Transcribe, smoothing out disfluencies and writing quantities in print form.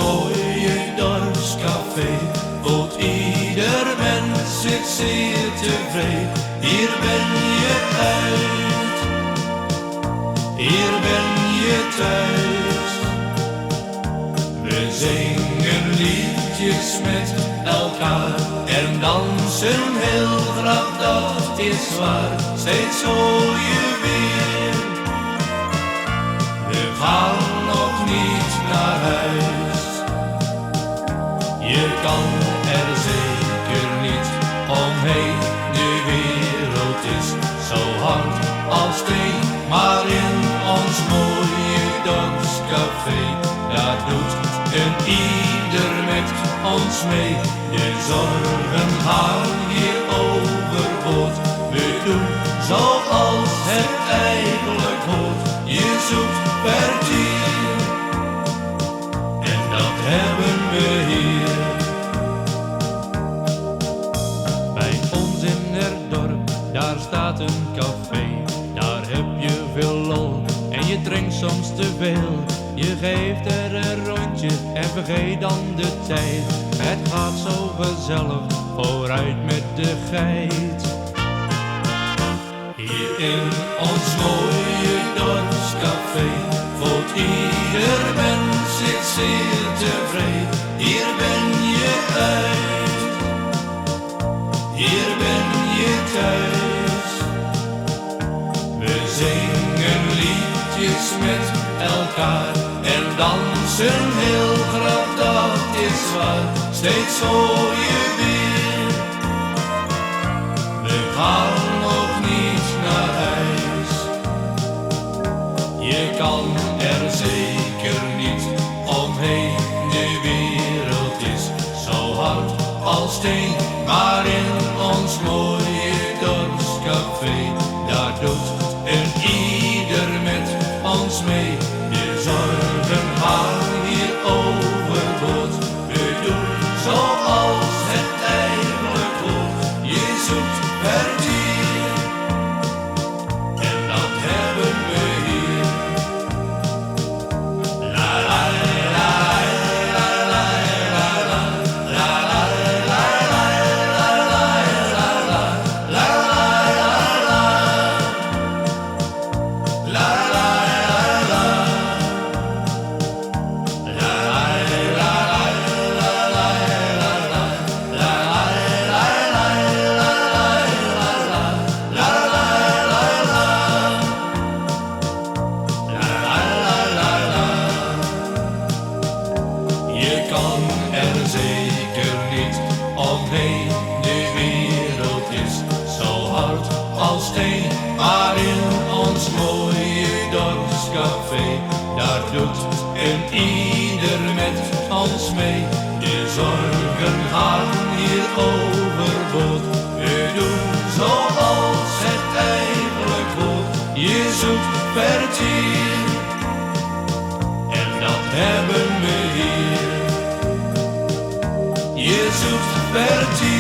mooie dorpscafé voelt ieder mens zich zeer tevreden. Hier ben je uit, hier ben je thuis. We zingen liedjes met elkaar en dansen heel graag, dat is waar. Steeds hoor je weer, we gaan nog niet naar huis. Je kan er zeker niet omheen, de wereld is zo hard als steen. Maar in ons mooie dorpscafé, daar doet een ieder met ons mee. De zorgen gaan hier overboord, we doen zoals het eigenlijk hoort. Je zoekt kwartier, en dat hebben we hier. Bij ons in het dorp, daar staat een café. Daar heb je veel lol en je drinkt soms te veel. Je geeft er een rondje en vergeet dan de tijd. Het gaat zo gezellig vooruit met de geit. Hier in ons mooie dorpscafé voelt ieder mens zich zeer tevreden. Hier ben je uit, hier ben je thuis. We zingen liedjes met elkaar en dansen heel graag, dat is waar. Steeds hoor je weer, we gaan nog niet naar huis. Je kan er zeker niet omheen, de wereld is zo hard als steen. Maar in ons mooie dorpscafé, daar doet een ieder met ons mee. De zorgen gaan hier overboord, we doen zoals het eigenlijk hoort. Je zoekt kwartier, en dat hebben we hier. La la la la la la la la la la la la la. Je kan er zeker niet omheen, de wereld is zo hard als steen. Maar in ons mooie dorpscafé, daar doet een ieder met ons mee. De zorgen gaan hier overboord, we doen zoals het eigenlijk hoort. Je zoekt kwartier, en dat hebben we hier. Je zoekt kwartier.